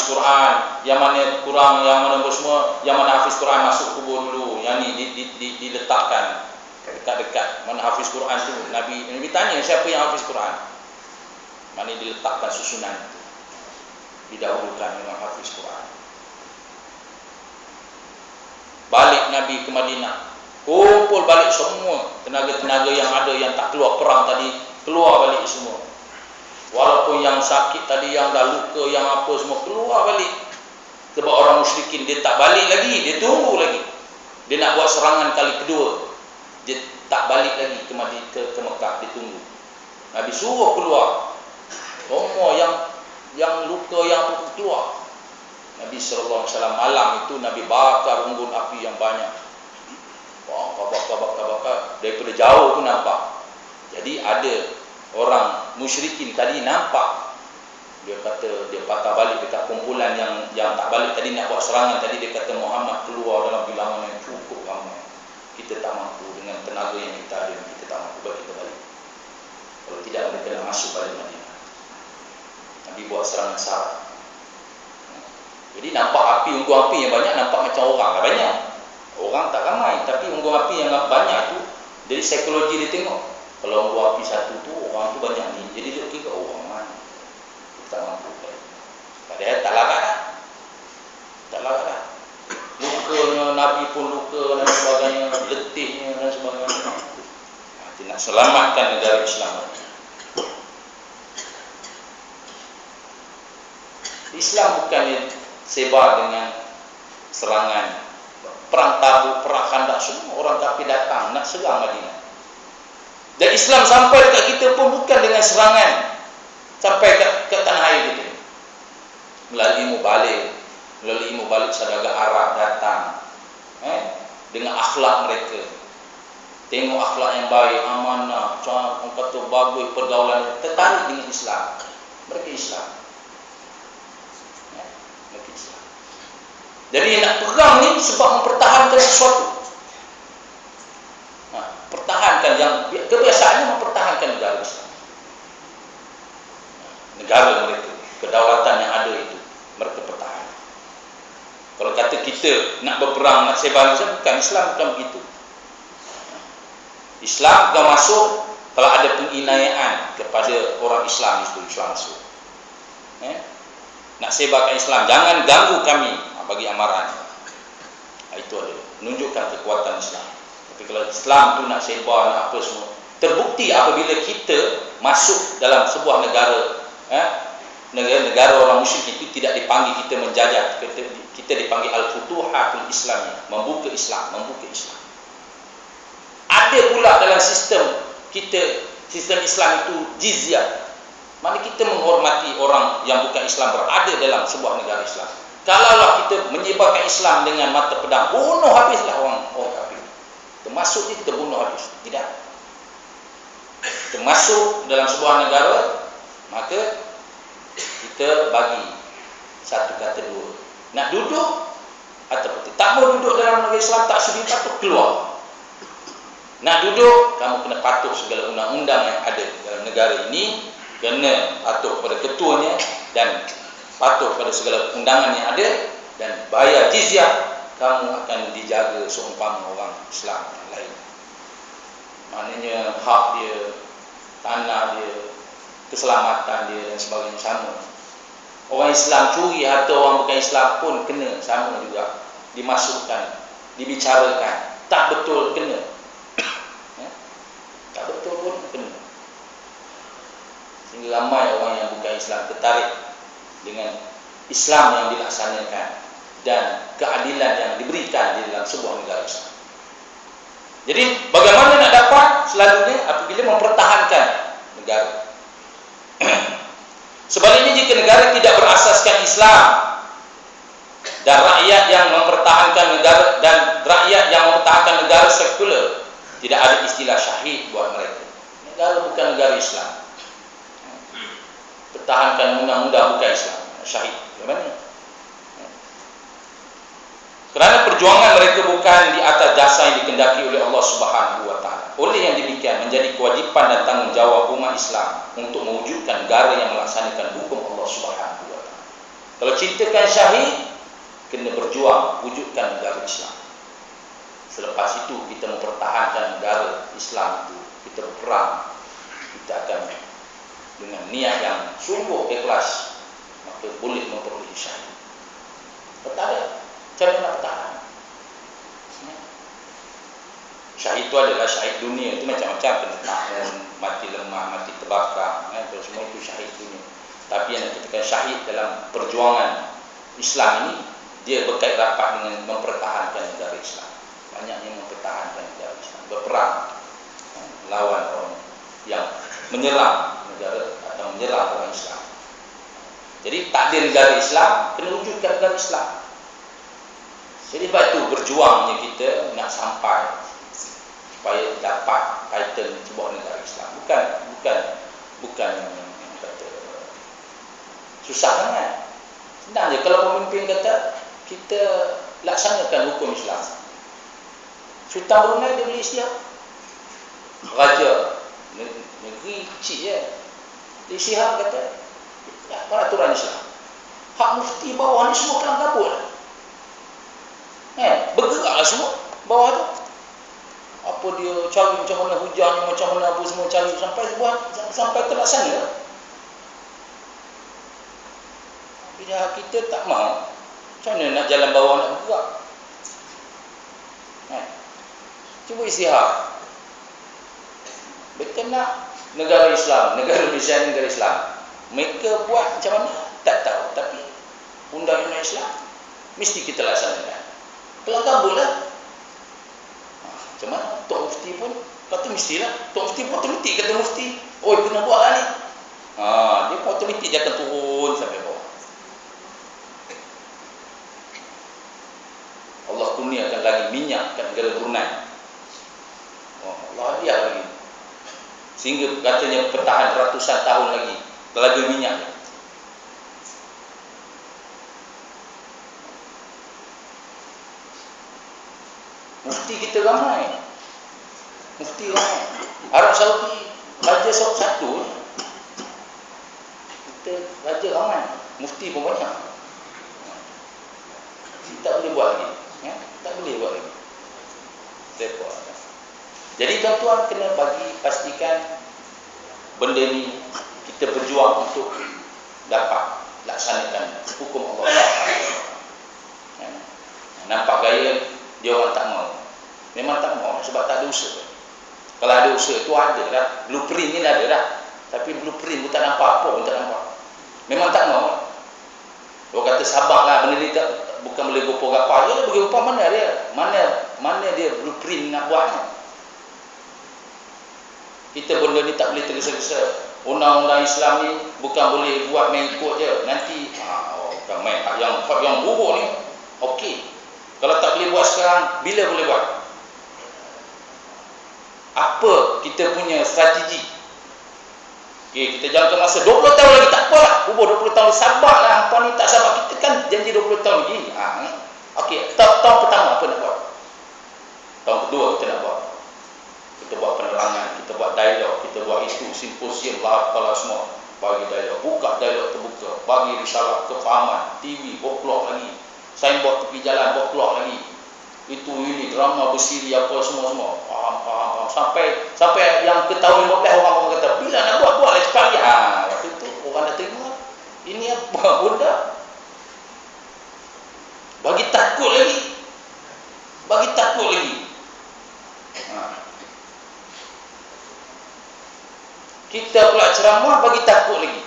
hafiz Quran, yang mana kurang, yang mana semua, yang mana hafiz Quran masuk kubur dulu, yang ni diletakkan dekat-dekat. Mana hafiz Quran tu, Nabi tanya siapa yang hafiz Quran, mana diletakkan susunan itu, didahulukan dengan hafiz Quran. Balik Nabi ke Madinah, kumpul balik semua tenaga-tenaga yang ada yang tak keluar perang tadi, keluar balik semua. Walaupun yang sakit tadi, yang dah luka, yang apa semua, keluar balik. Sebab orang musyrikin dia tak balik lagi, dia tunggu lagi. Dia nak buat serangan kali kedua, dia tak balik lagi ke Mekah, dia tunggu. Nabi suruh keluar semua yang luka, yang apa keluar. Nabi SAW malam itu Nabi bakar unggun api yang banyak. Bakar. Daripada jauh tu nampak. Jadi ada orang musyrikin tadi nampak. Dia kata, dia patah balik dekat kumpulan yang tak balik tadi nak buat serangan tadi. Dia kata Muhammad keluar dalam bilangan yang cukup ramai. Kita tak mampu dengan tenaga yang kita ada, kita tak mampu bagi kita balik. Kalau tidak mereka nak masuk balik Madinah. Nabi buat serangan syarat. Jadi nampak api, unggun api yang banyak, nampak macam orang lah banyak. Orang tak ramai, tapi unggun api yang banyak tu, jadi psikologi dia tengok. Kalau unggun api satu tu, orang tu banyak ni, jadi dia kira orang mana. Kita tak mampu. Padahal tak larat dah. Tak larat dah. Lukanya, Nabi pun luka dan sebagainya, letihnya dan sebagainya. Dia nak selamatkan negara Islam. Islam bukannya sebar dengan serangan. Perang Tabuk, perang Khandaq, semua orang kafir datang nak serang Madinah. Dan Islam sampai dekat kita pun bukan dengan serangan, sampai ke tanah air kita. Melalui mubalik saudagar Arab datang, dengan akhlak mereka. Tengok akhlak yang baik, amanah, orang kata bagus pergaulan, tertarik dengan Islam. Mereka Islam. Jadi nak perang ni sebab mempertahankan sesuatu. Pertahankan yang kebiasaannya mempertahankan negara Islam. Negara mereka, kedaulatan yang ada itu mereka pertahankan. Kalau kata kita nak berperang, nak sebar Islam, bukan, Islam bukan begitu. Islam bukan masuk kalau ada penginayaan kepada orang Islam itu, Islam masuk. Nak sebarkan Islam, jangan ganggu kami, bagi amaran. Itu ada menunjukkan kekuatan Islam. Tapi kalau Islam tu nak sebar, nak apa semua, terbukti apabila kita masuk dalam sebuah negara, negara orang musyrik itu tidak dipanggil kita menjajah, kita dipanggil al-futuhatul Islam, membuka Islam. Ada pula dalam sistem kita, sistem Islam itu jizyah. Mana kita menghormati orang yang bukan Islam berada dalam sebuah negara Islam. Kalaulah kita menyebarkan Islam dengan mata pedang, bunuh habislah orang kafir. Termasuk kita bunuh habis. Tidak. Kita masuk dalam sebuah negara, maka kita bagi satu kata dua. Nak duduk atau tak mau duduk dalam negara Islam, tak sudi patuh, keluar. Nak duduk, kamu kena patuh segala undang-undang yang ada dalam negara ini, kena patuh pada ketuanya dan patuh pada segala undangan yang ada, dan bayar jizyah. Kamu akan dijaga seumpama orang Islam yang lain. Maknanya hak dia, tanah dia, keselamatan dia dan sebagainya sama. Orang Islam curi harta orang bukan Islam pun kena sama juga, dimasukkan, dibicarakan. Tak betul kena. Tak betul pun kena. Sehingga ramai orang yang bukan Islam tertarik dengan Islam yang dilaksanakan dan keadilan yang diberikan di dalam sebuah negara Islam. Jadi bagaimana nak dapat? Selalunya apabila mempertahankan negara. Sebaliknya jika negara tidak berasaskan Islam dan rakyat yang mempertahankan negara sekular, tidak ada istilah syahid buat mereka. Negara bukan negara Islam. Pertahankan undang-undang bukan Islam, syahid. Bagaimana? Kerana perjuangan mereka bukan di atas jasa yang dikehendaki oleh Allah Subhanahu wa taala. Oleh yang demikian menjadi kewajipan dan tanggungjawab umat Islam untuk mewujudkan negara yang melaksanakan hukum Allah Subhanahu wa taala. Kalau cintakan syahid, kena berjuang wujudkan negara Islam. Selepas itu kita mempertahankan negara Islam itu, kita berperang, kita akan dengan niat yang sungguh ikhlas, maka boleh memperoleh syahid. Tak ada cara nak bertahan. Syahid itu adalah syahid dunia, itu macam-macam, kena tahun, mati lemah, mati terbakar, semua itu syahid dunia. Tapi yang dikatakan syahid dalam perjuangan Islam ini, dia berkait rapat dengan mempertahankan negara Islam. Banyaknya mempertahankan negara Islam, berperang lawan orang yang menyerang negara atau menyerang orang Islam. Jadi takdir negara Islam kena wujudkan negara Islam. Jadi sebab itu berjuangnya kita nak sampai supaya dapat title sebuah negara Islam. Bukan kata susah sangat. Senang je kalau pemimpin kata kita laksanakan hukum Islam. Sultan Brunei dia boleh isytihad. Raja negeri kecil je, dia isytihad kata peraturan Islam. Hak mufti bawah ni semua kelam kabut. Bergeraklah semua bawah tu. Apa dia cari macam mana hujannya, macam mana apa semua cari sampai terlaksana. Bila kita tak mau, macam mana nak jalan bawah nak bergerak? Cuba isytihad. Betul nak negara Islam, negara Malaysia negara Islam. Mereka buat macam mana? Tak tahu. Tapi undang-undang Islam mesti kita laksanakan. Kelam kabut lah. Macam mana? Tok Mufti pun kata mestilah. Tok Mufti pun otomatik kata Mufti. Oh, kena buat lah ni. Dia pun otomatik dia akan turun sampai bawah. Allah kurniakan lagi minyak kat negara Brunei. Allah hadiah lagi. Sehingga katanya bertahan ratusan tahun lagi telaga minyak. Mufti kita ramai. Arab Saudi raja satu. Kita raja ramai. Mufti pun banyak. Tak boleh buat lagi. Tak boleh buat lagi. Repot. Jadi tuan-tuan kena pastikan benda ni kita berjuang untuk dapat laksanakan hukum Allah. Nampak gaya dia orang tak mau. Memang tak mau sebab tak ada usaha. Kalau ada usaha tu ada dah. Blueprint ni ada dah. Tapi blueprint pun tak nampak apa pun tak nampak. Memang tak mau. Orang kata sabarlah, benda ni tak, bukan boleh berapa rapah. Dia bagi upah mana dia? Mana dia blueprint nak buatnya? Kita benda ni tak boleh tergesa-gesa. Undang-undang Islam ni bukan boleh buat main ikut je. Nanti bukan main hak yang buruk ni. Okey. Kalau tak boleh buat sekarang, bila boleh buat? Apa kita punya strategi? Okey, kita jangka masa 20 tahun lagi tak apalah. Ubah 20 tahun, sabarlah. Hampa ni tak sabar. Kita kan janji 20 tahun lagi. Okey, tahun pertama apa nak buat? Tahun kedua kita nak buat. Kita buat penerangan, kita buat dialog, kita buat itu, simposium lah, apalah semua. Bagi dialog, buka dialog terbuka, bagi risalah kefahaman, TV, buat keluar lagi. Signboard tepi jalan, buat keluar lagi. Itu ini drama bersiri apa semua. Faham. Sampai yang ke tahun 15 orang kata, bila nak buat cepat lagi. Waktu itu orang dah terima. Ini apa benda? Bagi takut lagi. Kita pula ceramah bagi takut lagi.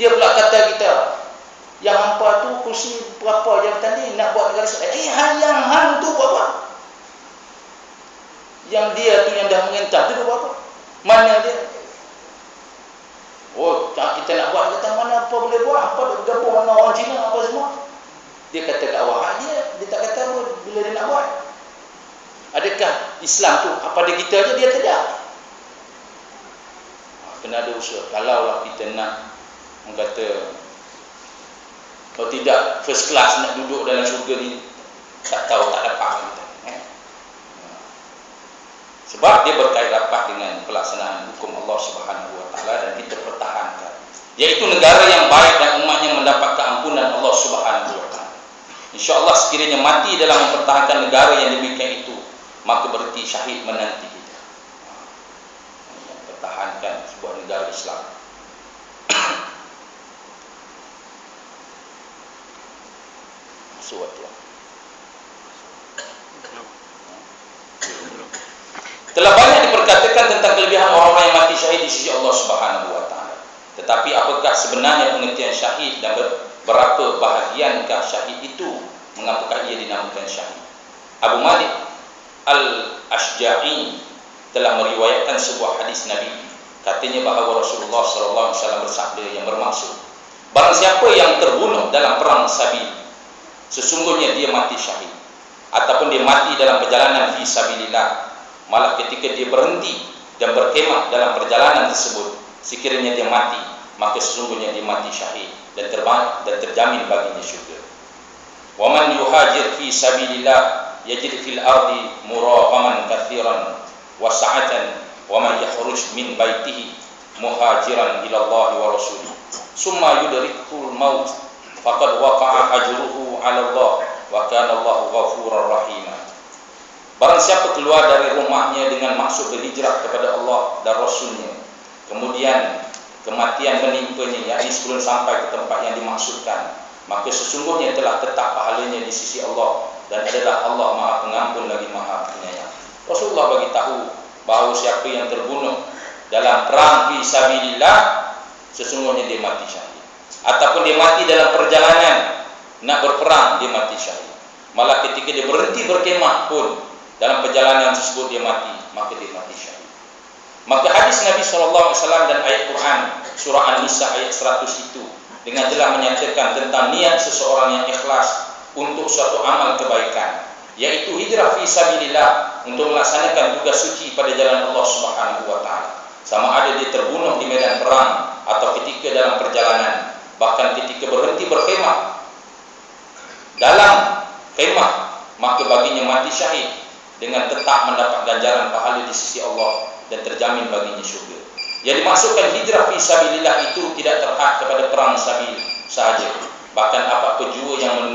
Dia pula kata kita, yang hampa tu kursi berapa jabatan ni nak buat negara Islam. Yang hang tu buat apa? Yang dia tu yang dah mengentah tu buat apa? Mana dia? Oh, kita nak buat kata mana apa boleh buat? Apa dah gabung dengan orang Cina apa semua? Dia kata kat awak, dia tak kata apa bila dia nak buat. Adakah Islam tu apa ada kita aja dia tidak? Kena ada usaha. Kalaulah kita nak kata kalau tidak first class nak duduk dalam syurga ni, tak tahu tak dapat kita. Sebab dia berkait rapat dengan pelaksanaan hukum Allah Subhanahu Wa Taala dan kita pertahankan. yaitu negara yang baik dan umatnya mendapat keampunan Allah Subhanahu wa taala. Insyaallah sekiranya mati dalam mempertahankan negara yang demikian itu, maka berarti syahid menanti kita. Pertahankan sebuah negara Islam. Suatu. Telah banyak diperkatakan tentang kelebihan orang-orang yang mati syahid di sisi Allah Subhanahu wa taala. Tetapi apakah sebenarnya pengertian syahid dan berapa bahagiankah syahid itu? Mengapakah ia dinamakan syahid? Abu Malik Al-Ashja'i telah meriwayatkan sebuah hadis Nabi. Katanya bahawa Rasulullah SAW bersabda yang bermaksud, barang siapa yang terbunuh dalam perang sabil, sesungguhnya dia mati syahid. Ataupun dia mati dalam perjalanan fi sabilillah, malah ketika dia berhenti dan berkemah dalam perjalanan tersebut, sekiranya dia mati, maka sesungguhnya dia mati syahid dan terjamin baginya syurga. Wa man yuhajir fi sabilillah yajid fil ardi muraqaman katsiran wa sa'atan wa man yakhruj min baitihi muhajiran ila Allah wa rasulih summa yudrikul maut faqad waqa'a ajruhu 'ala Allah wa kana Allahu ghafurur rahim. Barang siapa keluar dari rumahnya dengan maksud berhijrah kepada Allah dan Rasulnya, kemudian kematian menimpanya, yakni sebelum sampai ke tempat yang dimaksudkan, maka sesungguhnya telah tetap pahalanya di sisi Allah, dan adalah Allah Maha Pengampun lagi Maha Penyayang. Rasulullah bagi tahu bahawa siapa yang terbunuh dalam perang fi sabilillah, sesungguhnya dia mati syahid. Ataupun dia mati dalam perjalanan nak berperang, dia mati syahid. Malah ketika dia berhenti berkemah pun dalam perjalanan tersebut dia mati, maka dia mati syahid. Maka hadis Nabi SAW dan ayat Quran surah An-Nisa ayat 100 itu dengan telah menyatakan tentang niat seseorang yang ikhlas untuk suatu amal kebaikan, yaitu hijrah fi sabilillah, untuk melaksanakan tugas suci pada jalan Allah Subhanahu wa taala. Sama ada dia terbunuh di medan perang atau ketika dalam perjalanan, bahkan ketika berhenti berkemah dalam kemah, maka baginya mati syahid dengan tetap mendapat ganjaran pahala di sisi Allah dan terjamin baginya syurga. Yang dimaksudkan hijrah fi sabilillah itu tidak terhad kepada perang sabil sahaja, bahkan apa-apa jua yang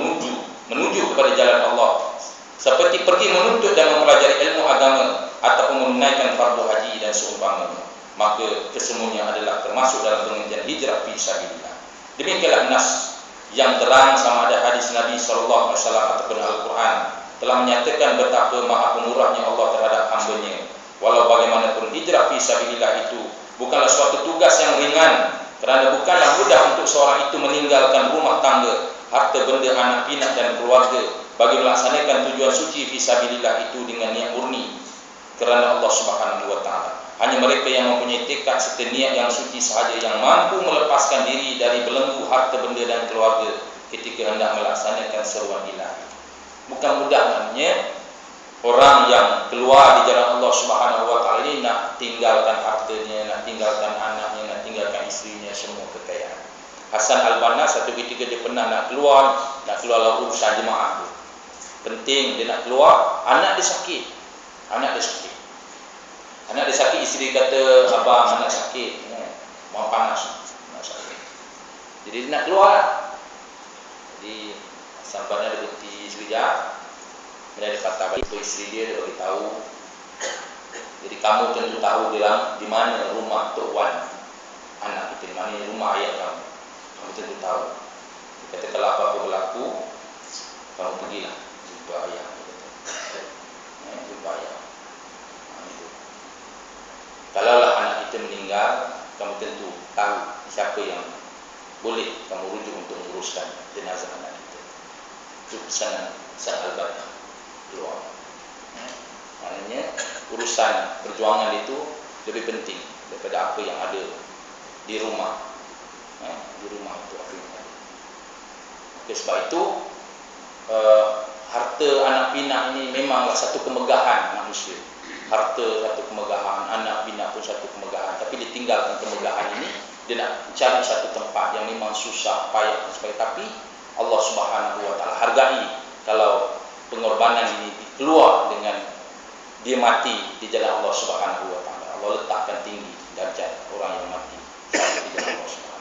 menuju kepada jalan Allah, seperti pergi menuntut dan mempelajari ilmu agama ataupun menunaikan fardu haji dan seumpamanya, maka kesemuanya adalah termasuk dalam pengertian hijrah fi sabilillah. Demikianlah nas yang terang sama ada hadis Nabi SAW ataupun Al-Quran telah menyatakan betapa maha pemurahnya Allah terhadap hamba-Nya. Walau bagaimanapun hijrah fi sabilillah itu bukanlah suatu tugas yang ringan, kerana bukanlah mudah untuk seorang itu meninggalkan rumah tangga, harta benda, anak pinak dan keluarga bagi melaksanakan tujuan suci fi sabilillah itu dengan niat murni kerana Allah Subhanahu wa taala. Hanya mereka yang mempunyai tekad serta niat yang suci sahaja yang mampu melepaskan diri dari belenggu harta benda dan keluarga ketika hendak melaksanakan seruan ilahi. Bukan mudah namanya orang yang keluar di jalan Allah Subhanahu wa taala ini nak tinggalkan hartanya, nak tinggalkan anaknya, nak tinggalkan isterinya, semua kekayaan. Hasan Al-Banna satu ketika dia pernah nak keluar urusan jemaah tu. Penting dia nak keluar, anak dia sakit. Anak dia sakit, isteri kata, abang anak sakit, mau panas, anak sakit. Jadi dia nak keluar. Jadi sampainya dia berhenti sekejap. Kemudian dia kata balik isteri dia bagi tahu. Jadi kamu tentu tahu bilang di mana rumah Tok Wan, anak kita, di mana rumah ayah kamu. Kamu tentu tahu. Dia kata kalau apa-apa berlaku, kamu pergilah jumpa ayah. Jumpa ayah. Kalaulah anak kita meninggal, kamu tentu tahu siapa yang boleh kamu rujuk untuk menguruskan jenazah anak kita. Itu pesanan Sang Al-Banna keluar. Maknanya urusan perjuangan itu lebih penting daripada apa yang ada di rumah. Di rumah itu apa yang ada. Oleh sebab itu harta anak pinak ini memanglah satu kemegahan manusia. Harta satu kemegahan, anak pinak pun satu kemegahan. Tapi dia tinggalkan kemegahan ini, dia nak cari satu tempat yang memang susah, payah dan sebagainya. Tapi Allah Subhanahu wa taala hargai kalau pengorbanan ini keluar dengan dia mati di jalan Allah Subhanahu wa taala. Allah letakkan tinggi darjat orang yang mati di jalan Allah Subhanahu wa taala.